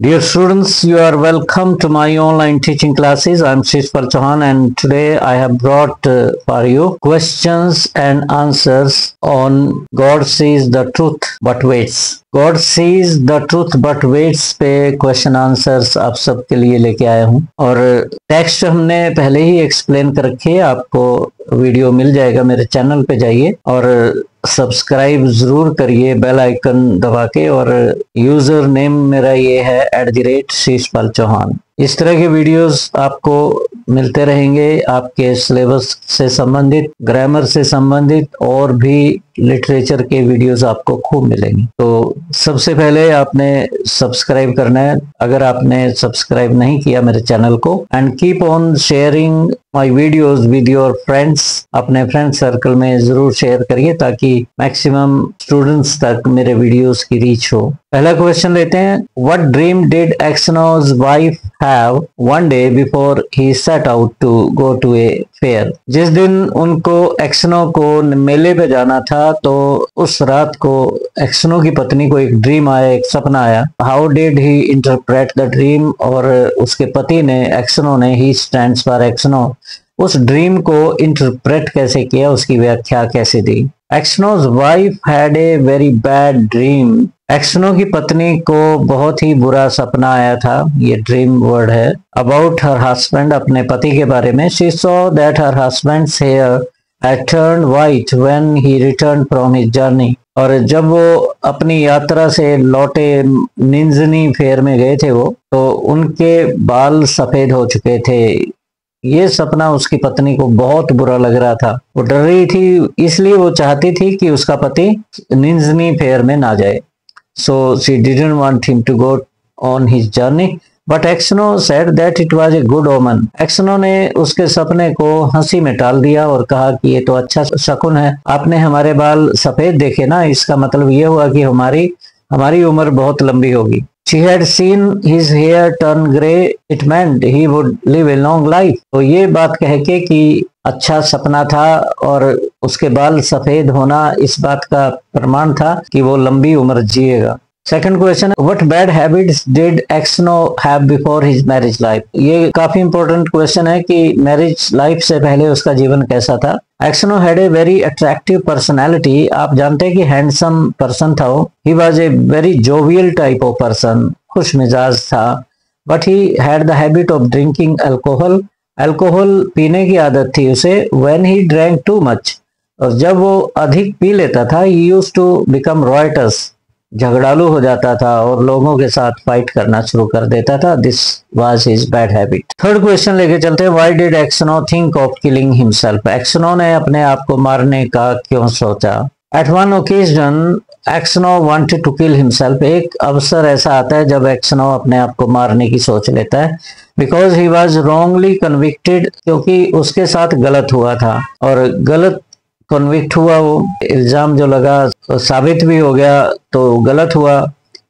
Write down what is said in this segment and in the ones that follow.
Dear students, you are welcome to my online teaching classes. I am Shishpal Chauhan and today I have brought for you questions and answers on God sees the truth but waits. God sees the truth but waits पे question answers आप सबके लिए लेके आया हूँ और text हमने पहले ही एक्सप्लेन कर रखे है। आपको वीडियो मिल जाएगा, मेरे चैनल पे जाइए और सब्सक्राइब जरूर करिए बेल आइकन दबा के। और यूजर नेम मेरा ये है @Shishpal Chauhan। इस तरह के वीडियोस आपको मिलते रहेंगे, आपके सिलेबस से संबंधित, ग्रामर से संबंधित और भी लिटरेचर के वीडियोस आपको खूब मिलेंगे। तो सबसे पहले आपने सब्सक्राइब करना है अगर आपने सब्सक्राइब नहीं किया मेरे चैनल को, and keep on sharing my videos with your friends. अपने फ्रेंड सर्कल में जरूर शेयर करिए ताकि मैक्सिमम स्टूडेंट्स तक मेरे वीडियोस की रीच हो। पहला क्वेश्चन लेते हैं। What dream did Axno's wife have one day before he set out to go to a fair? जिस दिन उनको एक्सनो को मेले पे जाना था तो उस रात को एक्सनो की पत्नी को एक ड्रीम आया, एक सपना आया। How did he interpret the dream? और उसके पति ने, एक्सनो ने, ही स्टैंड्स फॉर एक्सनो, उस ड्रीम को इंटरप्रेट कैसे किया, उसकी व्याख्या कैसे दी? Axno's wife had a very bad dream. Axno की पत्नी को बहुत ही बुरा सपना आया था, ये ड्रीम वर्ड है। अबाउट हर हस्बैंड, अपने पति के बारे में। She saw that her husband's hair had turned white when he returned from his journey। और जब वो अपनी यात्रा से लौटे, निंजनी फेयर में गए थे वो, तो उनके बाल सफेद हो चुके थे। ये सपना उसकी पत्नी को बहुत बुरा लग रहा था, वो डर रही थी, इसलिए वो चाहती थी कि उसका पति निंजनी फेयर में ना जाए। So she didn't want him to go on his journey, but Exno said that it was a good omen। Exynos ने उसके सपने को हंसी में टाल दिया और कहा कि ये तो अच्छा शकुन है, आपने हमारे बाल सफेद देखे ना, इसका मतलब ये हुआ कि हमारी उम्र बहुत लंबी होगी। She had seen his hair turn grey, it meant he would live a long life। तो ये बात कह के कि अच्छा सपना था और उसके बाल सफेद होना इस बात का प्रमाण था कि वो लंबी उम्र जिएगा। Second question, what bad habits did Axno have before his marriage life? ये काफी इंपॉर्टेंट क्वेश्चन है कि मैरिज लाइफ से पहले उसका जीवन कैसा था। Aksenov had a very attractive personality. आप जानते हैं कि हैंडसम पर्सन था वो। He was a very jovial type of person, खुश मिजाज था। But he had the habit of drinking alcohol. Alcohol पीने की आदत थी उसे। When he drank too much, और जब वो अधिक पी लेता था, he used to become riotous, झगड़ालू हो जाता था और लोगों के साथ फाइट करना शुरू कर देता था। This was his bad habit. Third question लेके चलते हैं। Why did Aksenov think of killing himself? Aksenov ने अपने आप को मारने का क्यों सोचा? At one occasion Aksenov wanted to kill himself. एक अवसर ऐसा आता है जब एक्सनो अपने आप को मारने की सोच लेता है। Because he was wrongly convicted, क्योंकि उसके साथ गलत हुआ था और गलत कन्विक्ट हुआ, वो इल्जाम जो लगा तो साबित भी हो गया, तो गलत हुआ।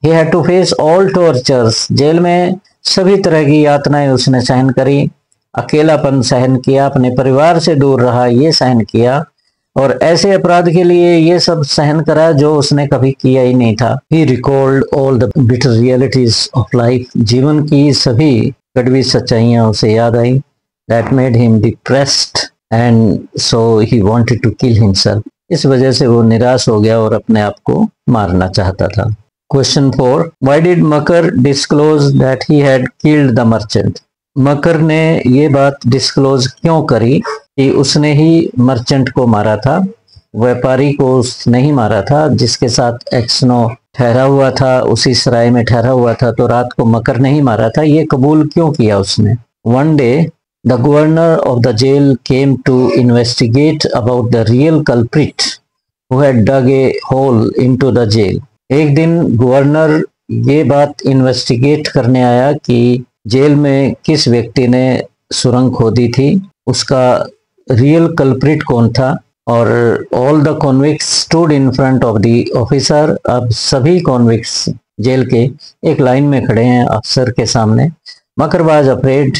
He had to face all tortures. Jail में सभी तरह की यातनाएं उसने सहन करी, अकेलापन सहन किया, अपने परिवार से दूर रहा, ये सहन किया, और ऐसे अपराध के लिए ये सब सहन करा जो उसने कभी किया ही नहीं था। He recalled all the bitter realities of life. जीवन की सभी कड़वी सच्चाइयां उसे याद आई। That made him depressed and so he wanted to kill himself. इस वजह से वो निराश हो गया और अपने आप को मारना चाहता था। Question 4, why did Makar disclose that he had killed the merchant? Makar ने ये बात डिस्क्लोज क्यों करी कि उसने ही मर्चेंट को मारा था, व्यापारी को उसने ही मारा था जिसके साथ एक्सनो ठहरा हुआ था, उसी सराय में ठहरा हुआ था, तो रात को मकर ने ही मारा था। ये कबूल क्यों किया उसने? One day the governor of the jail came to investigate about the real culprit who had dug a hole into the jail। एक दिन गवर्नर ये बात इन्वेस्टिगेट करने आया कि जेल में किस व्यक्ति ने सुरंग खोदी थी, उसका रियल कल्प्रिट कौन था। और all the convicts stood in front of the officer. अब सभी कॉन्विक्ट्स जेल के एक लाइन में खड़े हैं अफसर के सामने। Makar was afraid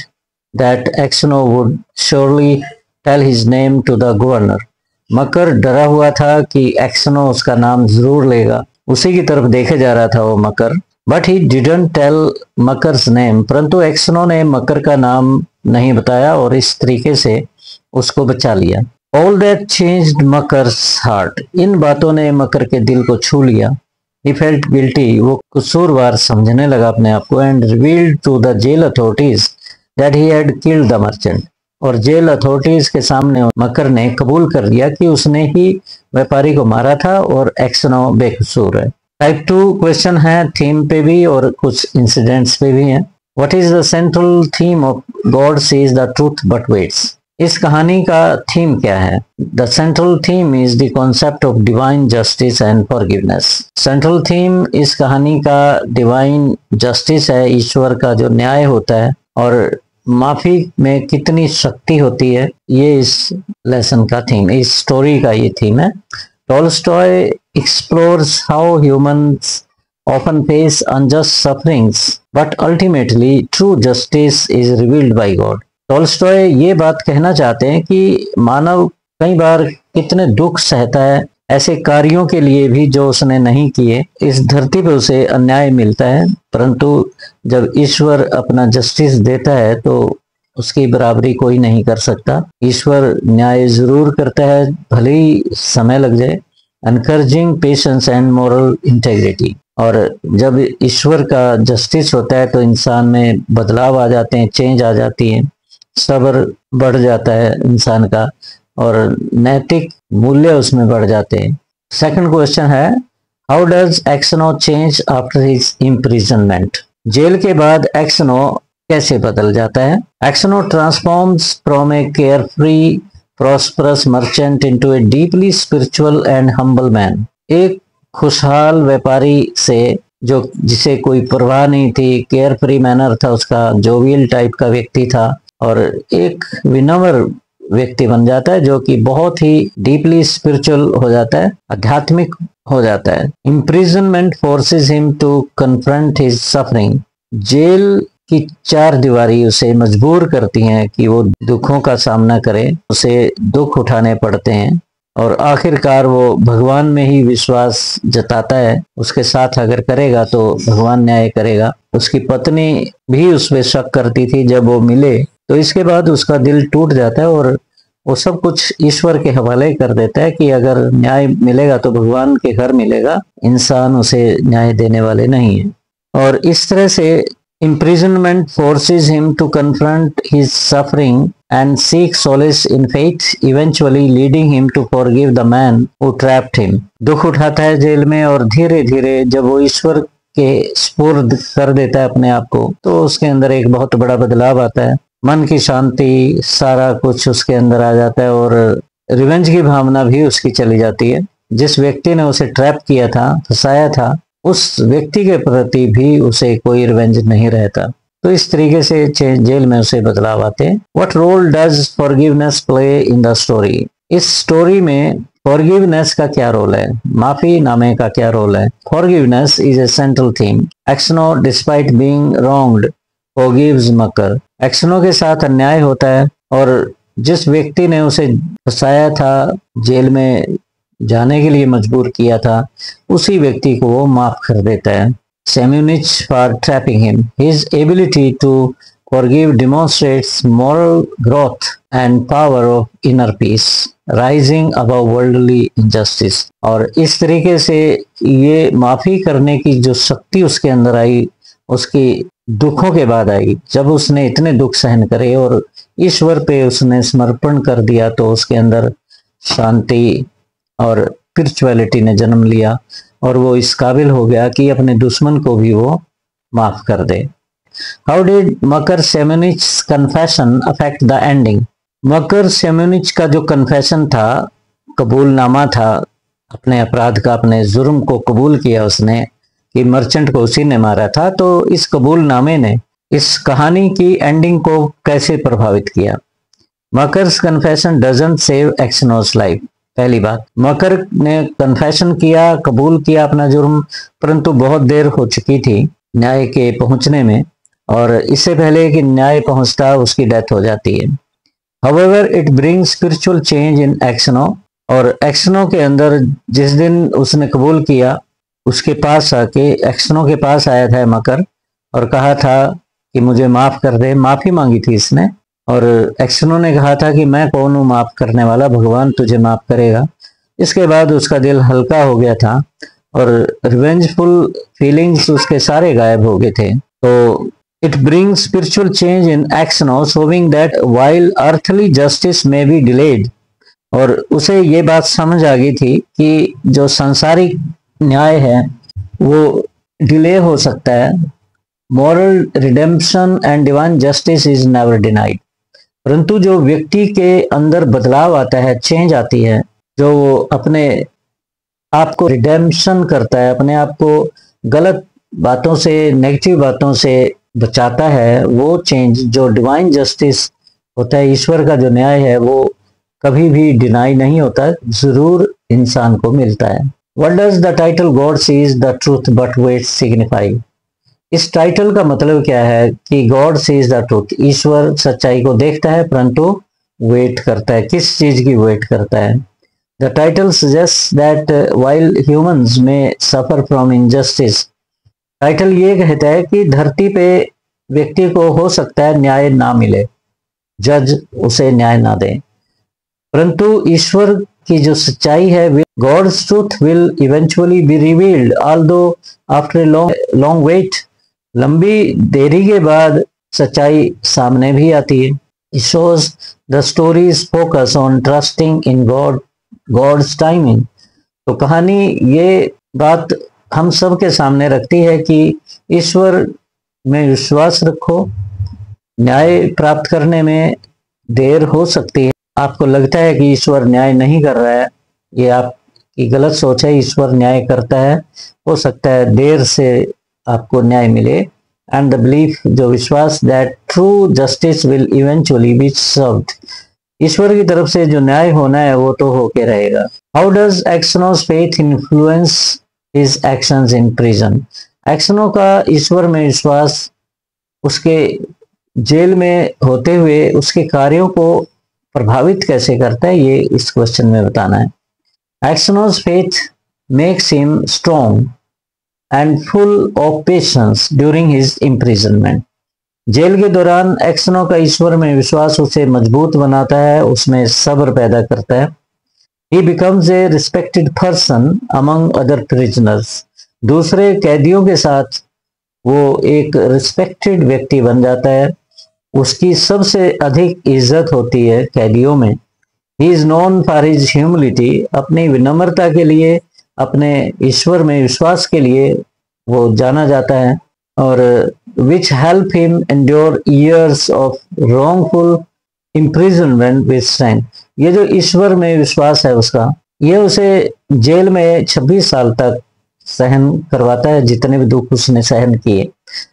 that Exno would surely tell his name to the governor। मकर डरा हुआ था कि एक्सनो उसका नाम जरूर लेगा। उसी की तरफ देखे जा रहा था वो Makar. But he didn't tell Makar's name, परंतु एक्सनो ने मकर का नाम नहीं बताया और इस तरीके से उसको बचा लिया। ऑल दैट चेंज्ड मकर्स हार्ट, इन बातों ने मकर के दिल को छू लिया। ही फेल्ट गिल्टी, वो कसूरवार समझने लगा अपने आप को। And revealed to the jail authorities that he had killed the merchant, और जेल अथॉरिटीज के सामने मकर ने कबूल कर लिया कि उसने ही व्यापारी को मारा था और एक्सनो बेकसूर है। टाइप 2 क्वेश्चन है, थीम पे भी और कुछ इंसिडेंट्स पे भी हैं। What is the central theme of God sees the truth but weights, इस कहानी का थीम क्या है? The central theme is the concept of divine justice and forgiveness. Central theme इस कहानी का डिवाइन जस्टिस है, ईश्वर का जो न्याय होता है, और माफी में कितनी शक्ति होती है, ये इस लेसन का थीम, इस स्टोरी का ये थीम है। Tolstoy explores how humans often face unjust sufferings, but ultimately true justice is revealed by God. Tolstoy ये बात कहना चाहते हैं कि मानव कई बार कितने दुख सहता है ऐसे कार्यों के लिए भी जो उसने नहीं किए। इस धरती पे उसे अन्याय मिलता है, परंतु जब ईश्वर अपना जस्टिस देता है तो उसकी बराबरी कोई नहीं कर सकता। ईश्वर न्याय जरूर करता है, भले ही समय लग जाए। Encouraging patience and moral integrity, और जब ईश्वर का जस्टिस होता है तो इंसान में बदलाव आ जाते हैं, चेंज आ जाती है, सब्र बढ़ जाता है इंसान का, और नैतिक मूल्य उसमें बढ़ जाते हैं। सेकंड क्वेश्चन है, how does Aksenov change after his imprisonment, jail के बाद एक्सनो कैसे बदल जाता है? Aksenov transforms from a carefree prosperous merchant into a deeply spiritual and humble man. एक खुशहाल व्यापारी से, जो जिसे कोई परवाह नहीं थी, केयर फ्री मैनर था उसका, जोवियल टाइप का व्यक्ति था, और एक विनम्र व्यक्ति बन जाता है जो कि बहुत ही डीपली स्पिरिचुअल हो जाता है, आध्यात्मिक हो जाता है। Imprisonment forces him to confront his suffering, jail की चार दीवारी उसे मजबूर करती हैं कि वो दुखों का सामना करे, उसे दुख उठाने पड़ते हैं, और आखिरकार वो भगवान में ही विश्वास जताता है। उसके साथ अगर करेगा तो भगवान न्याय करेगा। उसकी पत्नी भी उस पर शक करती थी जब वो मिले, तो इसके बाद उसका दिल टूट जाता है और वो सब कुछ ईश्वर के हवाले कर देता है कि अगर न्याय मिलेगा तो भगवान के घर मिलेगा, इंसान उसे न्याय देने वाले नहीं है। और इस तरह से imprisonment forces him to confront his suffering and seek solace in faith, eventually leading him to forgive the man who trapped him. दुख उठाता है जेल में, और धीरे धीरे जब वो ईश्वर के स्पुर्द कर देता है अपने आप को, तो उसके अंदर एक बहुत बड़ा बदलाव आता है। मन की शांति, सारा कुछ उसके अंदर आ जाता है, और रिवेंज की भावना भी उसकी चली जाती है। जिस व्यक्ति ने उसे ट्रैप किया था, फंसाया था, उस व्यक्ति के प्रति भी उसे कोई रिवेंज नहीं रहता। तो इस तरीके से जेल में उसे बदलाव आते हैं। What role does forgiveness play in the story, इस स्टोरी में फॉरगिवनेस का क्या रोल है, माफी नामे का क्या रोल है? Forgiveness is a central theme. Aksenov despite being wronged forgives Makar, Aksenov के साथ अन्याय होता है, और जिस व्यक्ति ने उसे फंसाया था, जेल में जाने के लिए मजबूर किया था, उसी व्यक्ति को वो माफ कर देता है। Semyonich for trapping him, his ability to forgive demonstrates moral growth and power of inner peace rising above worldly injustice, और इस तरीके से ये माफी करने की जो शक्ति उसके अंदर आई, उसकी दुखों के बाद आई। जब उसने इतने दुख सहन करे और ईश्वर पे उसने समर्पण कर दिया, तो उसके अंदर शांति और स्पिरिचुअलिटी ने जन्म लिया, और वो इस काबिल हो गया कि अपने दुश्मन को भी वो माफ कर दे। How did Makar Semyonich confession affect the ending, Makar Semyonich का जो कन्फेशन था, कबूलनामा था अपने अपराध का, अपने जुर्म को कबूल किया उसने कि मर्चेंट को उसी ने मारा था, तो इस कबूलनामे ने इस कहानी की एंडिंग को कैसे प्रभावित किया? Makar's confession doesn't save Aksenov's life, पहली बात, मकर ने कन्फेशन किया, कबूल किया अपना जुर्म, परंतु बहुत देर हो चुकी थी न्याय के पहुंचने में, और इससे पहले कि न्याय पहुंचता उसकी डेथ हो जाती है। However, it brings spiritual change in Exynos, और एक्सनो के अंदर जिस दिन उसने कबूल किया उसके पास आके एक्सनो के पास आया था मकर और कहा था कि मुझे माफ कर दे, माफी मांगी थी इसने। और एक्सनो ने कहा था कि मैं कौन हूँ माफ करने वाला, भगवान तुझे माफ करेगा। इसके बाद उसका दिल हल्का हो गया था और रिवेंजफुल फीलिंग्स उसके सारे गायब हो गए थे। तो it brings spiritual change in Aksenov, showing that while earthly justice may be delayed. और उसे ये बात समझ आ गई थी कि जो सांसारिक न्याय है वो डिले हो सकता है, moral redemption and divine justice is never denied. परंतु जो व्यक्ति के अंदर बदलाव आता है, चेंज आती है, जो वो अपने आप को रिडेम्पशन करता है, अपने आप को गलत बातों से, नेगेटिव बातों से बचाता है, वो चेंज जो डिवाइन जस्टिस होता है, ईश्वर का जो न्याय है, वो कभी भी डिनाई नहीं होता, जरूर इंसान को मिलता है। What does the title God sees the truth but weights signify? इस टाइटल का मतलब क्या है कि गॉड सीज द ट्रूथ, ईश्वर सच्चाई को देखता है परंतु वेट करता है। किस चीज की वेट करता है? The title suggest that while humans में सफर फ्रॉम इनजस्टिस, टाइटल ये कहता है कि धरती पे व्यक्ति को हो सकता है न्याय ना मिले, जज उसे न्याय ना दे, परंतु ईश्वर की जो सच्चाई है, God's truth will eventually be revealed although after a long wait. लंबी देरी के बाद सच्चाई सामने भी आती है। It shows the story's focus on trusting in God's timing. तो कहानी ये बात हम सब के सामने रखती है कि ईश्वर में विश्वास रखो, न्याय प्राप्त करने में देर हो सकती है। आपको लगता है कि ईश्वर न्याय नहीं कर रहा है, ये आपकी गलत सोच है। ईश्वर न्याय करता है, हो सकता है देर से आपको न्याय मिले। एंड द बिलीफ, जो विश्वास, that true justice will eventually be served, ईश्वर की तरफ से जो न्याय होना है वो तो होके रहेगा। How does Aksenov's faith influence his actions in prison? Aksenov का ईश्वर में विश्वास उसके जेल में होते हुए उसके कार्यों को प्रभावित कैसे करता है, ये इस क्वेश्चन में बताना है। Aksionov's faith makes him strong and full of patience during his imprisonment. Jail के दौरान एक्सनो का ईश्वर में विश्वास उसे मजबूत बनाता है, उसमें सब्र पैदा करता है। He becomes a respected person among other prisoners. दूसरे कैदियों के साथ वो एक रिस्पेक्टेड व्यक्ति बन जाता है, उसकी सबसे अधिक इज्जत होती है कैदियों में। He is known for his humility, अपनी विनम्रता के लिए, अपने ईश्वर में विश्वास के लिए वो जाना जाता है। और which help him endure years of wrongful imprisonment with strength। ये जो ईश्वर में विश्वास है उसका, ये उसे जेल में 26 साल तक सहन करवाता है। जितने भी दुख उसने सहन किए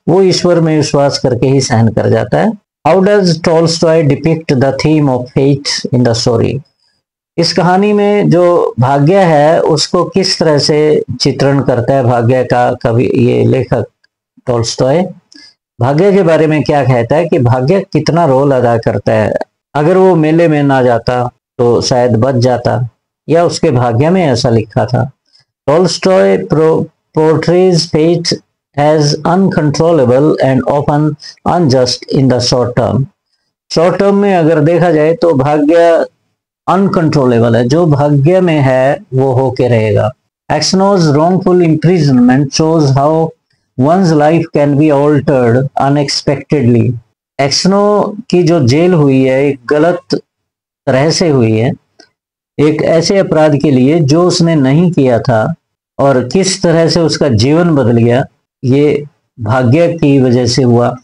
वो ईश्वर में विश्वास करके ही सहन कर जाता है। How does Tolstoy depict the theme of faith in the story? इस कहानी में जो भाग्य है उसको किस तरह से चित्रण करता है भाग्य का कवि, ये लेखक टॉल्स्टॉय भाग्य के बारे में क्या कहता है कि भाग्य कितना रोल अदा करता है। अगर वो मेले में ना जाता तो शायद बच जाता, या उसके भाग्य में ऐसा लिखा था। Tolstoy portrays fate as uncontrollable and often unjust in the short term. Short term में अगर देखा जाए तो भाग्य अनकंट्रोलेबल है, जो भाग्य में है वो होके रहेगा। एक्सनोज wrongful imprisonment shows how one's life can be altered unexpectedly। Exynos की जो जेल हुई है एक गलत तरह से हुई है, एक ऐसे अपराध के लिए जो उसने नहीं किया था, और किस तरह से उसका जीवन बदल गया ये भाग्य की वजह से हुआ।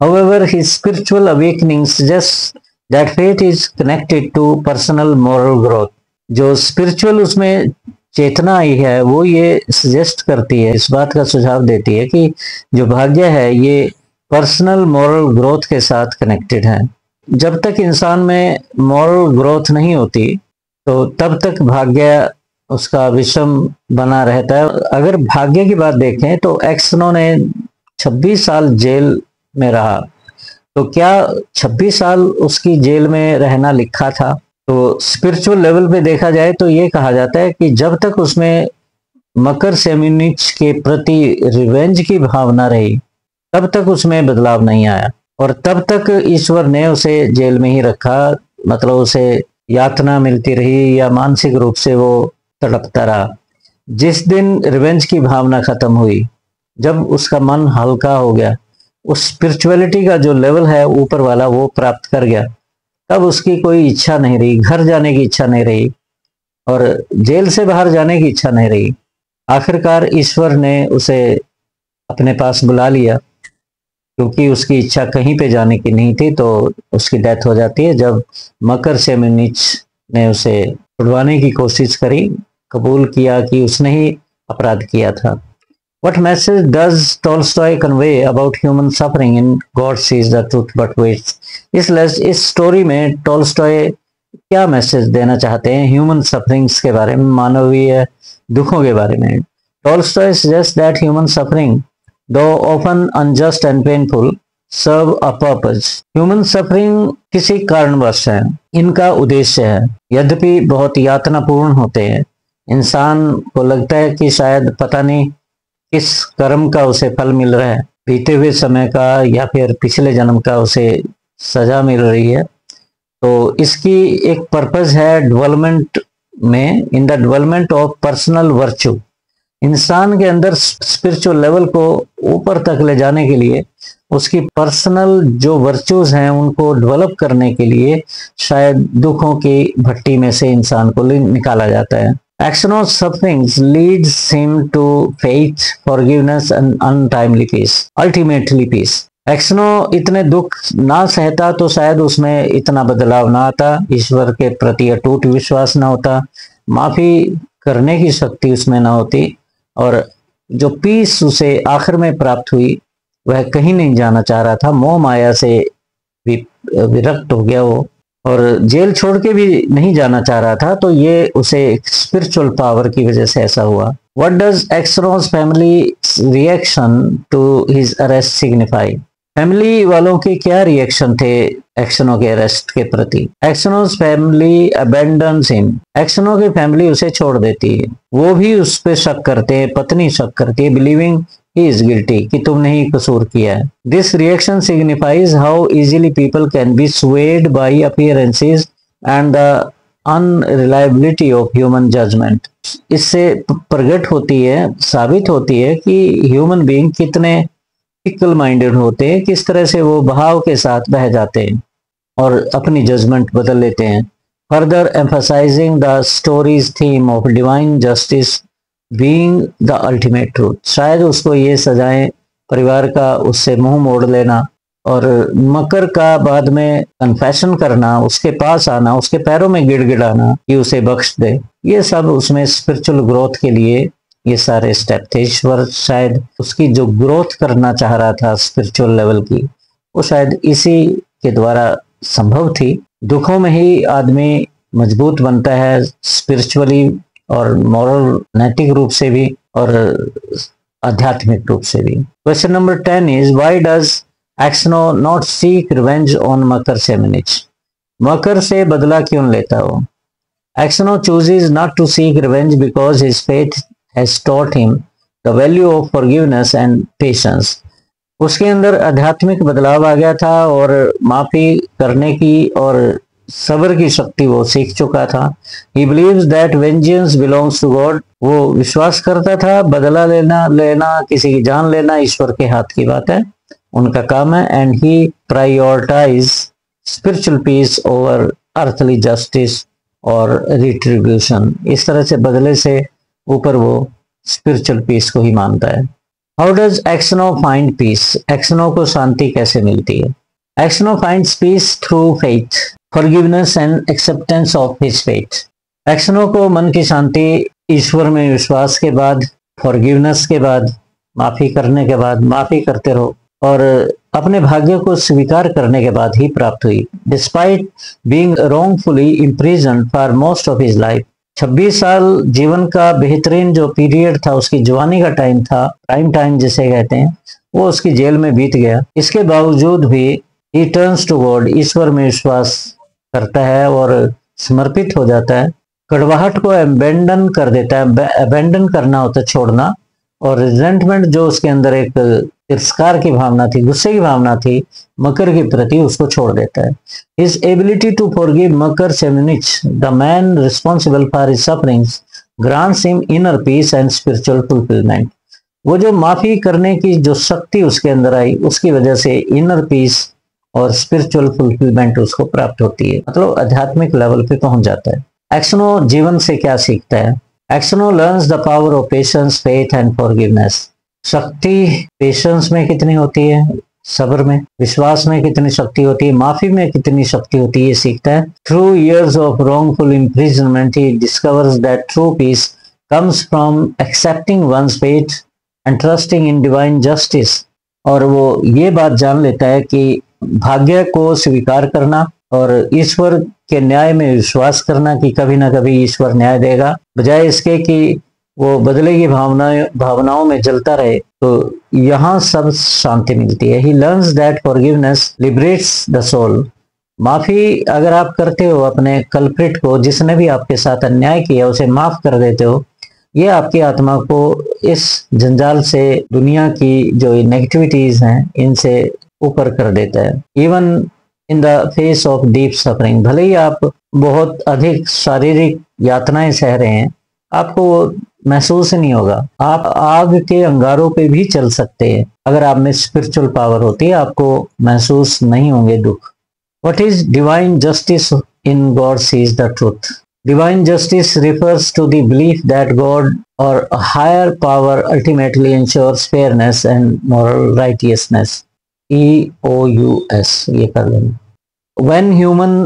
However, his spiritual awakening suggests that fate is connected to personal moral growth। जो स्पिरिचुअल उसमें चेतना आई है वो ये सजेस्ट करती है, इस बात का सुझाव देती है कि जो भाग्य है ये पर्सनल मॉरल ग्रोथ के साथ कनेक्टेड है। जब तक इंसान में मॉरल ग्रोथ नहीं होती तो तब तक भाग्य उसका विषम बना रहता है। अगर भाग्य की बात देखें तो एक्सनो ने 26 साल जेल में रहा, तो क्या 26 साल उसकी जेल में रहना लिखा था? तो स्पिरिचुअल लेवल पे देखा जाए तो ये कहा जाता है कि जब तक उसमें मकर सेमिनिच के प्रति रिवेंज की भावना रही, तब तक उसमें बदलाव नहीं आया और तब तक ईश्वर ने उसे जेल में ही रखा, मतलब उसे यातना मिलती रही या मानसिक रूप से वो तड़पता रहा। जिस दिन रिवेंज की भावना खत्म हुई, जब उसका मन हल्का हो गया, उस स्पिरिचुअलिटी का जो लेवल है ऊपर वाला वो प्राप्त कर गया, तब उसकी कोई इच्छा नहीं रही, घर जाने की इच्छा नहीं रही और जेल से बाहर जाने की इच्छा नहीं रही। आखिरकार ईश्वर ने उसे अपने पास बुला लिया, क्योंकि उसकी इच्छा कहीं पे जाने की नहीं थी, तो उसकी डेथ हो जाती है जब मकर सेमिनिच ने उसे छुड़वाने की कोशिश करी, कबूल किया कि उसने ही अपराध किया था। What message does Tolstoy convey about human suffering in God Sees the Truth But Waits? इस स्टोरी में टॉल्स्टॉय क्या मैसेज देना चाहते हैं ह्यूमन सफरिंग्स के बारे में, मानवीय दुखों के बारे में? Tolstoy suggest that human suffering, though often unjust and painful, serve a purpose. Human suffering किसी कारणवश है, इनका उद्देश्य है, यद्यपि बहुत यातनापूर्ण होते हैं। इंसान को लगता है कि शायद पता नहीं किस कर्म का उसे फल मिल रहा है, बीते हुए समय का या फिर पिछले जन्म का उसे सजा मिल रही है। तो इसकी एक पर्पस है डेवलपमेंट में, in the development of personal virtue, इंसान के अंदर स्पिरिचुअल लेवल को ऊपर तक ले जाने के लिए, उसकी पर्सनल जो वर्च्यूज हैं उनको डेवलप करने के लिए शायद दुखों की भट्टी में से इंसान को निकाला जाता है। Axono's sufferings leads him to faith, forgiveness and untimely peace, ultimately peace. Exynos इतने दुख ना सहता तो शायद उसमें इतना बदलाव ना आता, ईश्वर के प्रति अटूट विश्वास ना होता, माफी करने की शक्ति उसमें ना होती और जो पीस उसे आखिर में प्राप्त हुई वह कहीं नहीं जाना चाह रहा था, मोह माया से विरक्त हो गया वो और जेल छोड़ के भी नहीं जाना चाह रहा था, तो ये उसे स्पिरिचुअल पावर की वजह से ऐसा हुआ। What does Aksenov's family reaction to his arrest signify? Family वालों के क्या रिएक्शन थे एक्सनो के अरेस्ट के प्रति? एक्सनो's फैमिली अबेंडन्स हिम, एक्सनो की फैमिली उसे छोड़ देती है, वो भी उस पर शक करते हैं, पत्नी शक करती है, बिलीविंग ही इज गिल्टी, कि तुमने ही कसूर किया है। This reaction signifies how easily people can be swayed by appearances and the unreliability of human judgment. इससे प्रकट होती है, साबित होती है कि ह्यूमन बीइंग कितने फिकल माइंडेड होते हैं, किस तरह से वो बहाव के साथ बह जाते हैं और अपनी जजमेंट बदल लेते हैं। Further emphasising the stories theme of divine justice being the ultimate truth, शायद उसको ये सजाएं परिवार का उससे मुंह मोड़ लेना और मकर का बाद में कन्फेशन करना, उसके पास आना, उसके पैरों में गिड़गिड़ाना कि उसे बख्श दे, ये सब उसमें स्पिरिचुअल ग्रोथ के लिए ये सारे स्टेप थे। ईश्वर शायद उसकी जो ग्रोथ करना चाह रहा था स्पिरिचुअल लेवल की, वो शायद इसी के द्वारा संभव थी। दुखों में ही आदमी मजबूत बनता है स्पिरिचुअली और मॉरल नैतिक रूप से भी और आध्यात्मिक रूप से भी। Question number 10 is why does Aksenov not seek revenge on Makar Semyonich? Makar से बदला क्यों लेता हो? Aksenov chooses not to seek revenge because his faith has taught him the value of forgiveness and patience. उसके अंदर आध्यात्मिक बदलाव आ गया था और माफी करने की और सब्र की शक्ति वो सीख चुका था। He believes that vengeance belongs to God, वो विश्वास करता था बदला लेना किसी की जान लेना ईश्वर के हाथ की बात है, उनका काम है। And he prioritize spiritual peace over earthly justice और retribution। इस तरह से बदले से ऊपर वो स्पिरिचुअल पीस को ही मानता है। How does Axno find peace? Exynos को शांति कैसे मिलती है? Axno finds peace through faith, forgiveness and acceptance of his faith. Exynos को मन की शांति ईश्वर में विश्वास के बाद, फॉरगिवनेस के बाद, माफी करने के बाद, माफी करते रहो और अपने भाग्य को स्वीकार करने के बाद ही प्राप्त हुई। Despite being wrongfully imprisoned for most of his life, 26 साल जीवन का बेहतरीन जो पीरियड था, उसकी जवानी का टाइम था, प्राइम टाइम जिसे कहते हैं, वो उसकी जेल में बीत गया। इसके बावजूद भी he turns to God, ईश्वर में विश्वास करता है और समर्पित हो जाता है कड़वाहट को अबेंडन कर देता है, अबेंडन करना होता है छोड़ना, और रिजेंटमेंट जो उसके अंदर एक तिरस्कार की भावना थी, गुस्से की भावना थी मकर के प्रति, उसको छोड़ देता है। His ability to forgive Makar Semyonich the man responsible for his sufferings grants him inner peace and spiritual fulfilment. वो जो माफी करने की जो शक्ति उसके अंदर आई, उसकी वजह से इनर पीस और स्पिरिचुअल फुलफिलमेंट उसको प्राप्त होती है, मतलब आध्यात्मिक लेवल पे पहुंच जाता है। एक्सनो जीवन से क्या सीखता है? Aksenov learns the power of patience, faith and forgiveness. शक्ति पेशेंस में कितनी होती है, सब्र में, विश्वास में कितनी शक्ति होती है, माफी में कितनी शक्ति होती है, ये सीखता है। Through years of wrongful imprisonment he discovers that true peace comes from accepting one's fate and trusting in divine justice। और वो ये बात जान लेता है कि भाग्य को स्वीकार करना और ईश्वर के न्याय में विश्वास करना कि कभी ना कभी ईश्वर न्याय देगा, बजाय इसके कि वो बदले की भावनाओं में जलता रहे, तो यहाँ सब शांति मिलती है। He learns that forgiveness liberates the soul. माफी अगर आप करते हो अपने कल्प्रिट को, जिसने भी आपके साथ अन्याय किया, उसे माफ कर देते हो, ये आपकी आत्मा को इस जंजाल से, दुनिया की जो नेगेटिविटीज हैं, इनसे ऊपर कर देता है। Even in the face of deep suffering, भले ही आप बहुत अधिक शारीरिक यातनाएं सह रहे हैं, आपको महसूस ही नहीं होगा। आप आग के अंगारों पे भी चल सकते हैं। अगर आप में स्पिरिचुअल पावर होती है, आपको महसूस नहीं होंगे दुख। What is divine justice in God sees the truth? Divine justice refers to the belief that God or a higher power ultimately ensures fairness and moral righteousness. EOUS, ये कर लेना। When human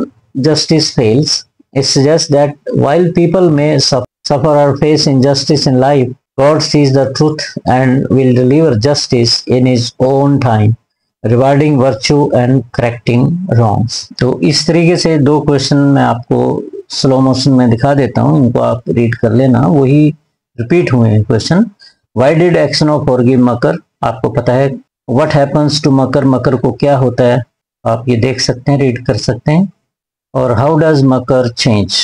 justice fails, it suggests that while people may suffer or face injustice in life, God sees the truth and will deliver justice in His own time, rewarding virtue and correcting wrongs। तो इस तरीके से दो question मैं आपको slow motion में दिखा देता हूँ, इनको आप रीड कर लेना। वही रिपीट हुए हैं question. Why did Exynos forgive मकर? आपको पता है। व्हाट हैपन्स टू मकर? मकर को क्या होता है? आप ये देख सकते हैं, रीड कर सकते हैं। और हाउ डज मकर चेंज?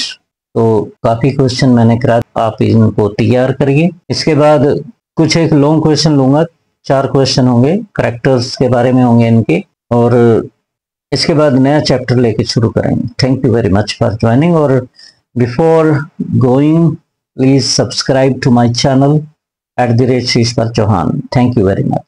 तो काफी क्वेश्चन मैंने करा, आप इनको तैयार करिए। इसके बाद कुछ एक लॉन्ग क्वेश्चन लूंगा, 4 क्वेश्चन होंगे, करेक्टर्स के बारे में होंगे इनके, और इसके बाद नया चैप्टर लेके शुरू करेंगे। Thank you very much for joining. और before going, please subscribe to my channel @Shishpal Chauhan। Thank you very much.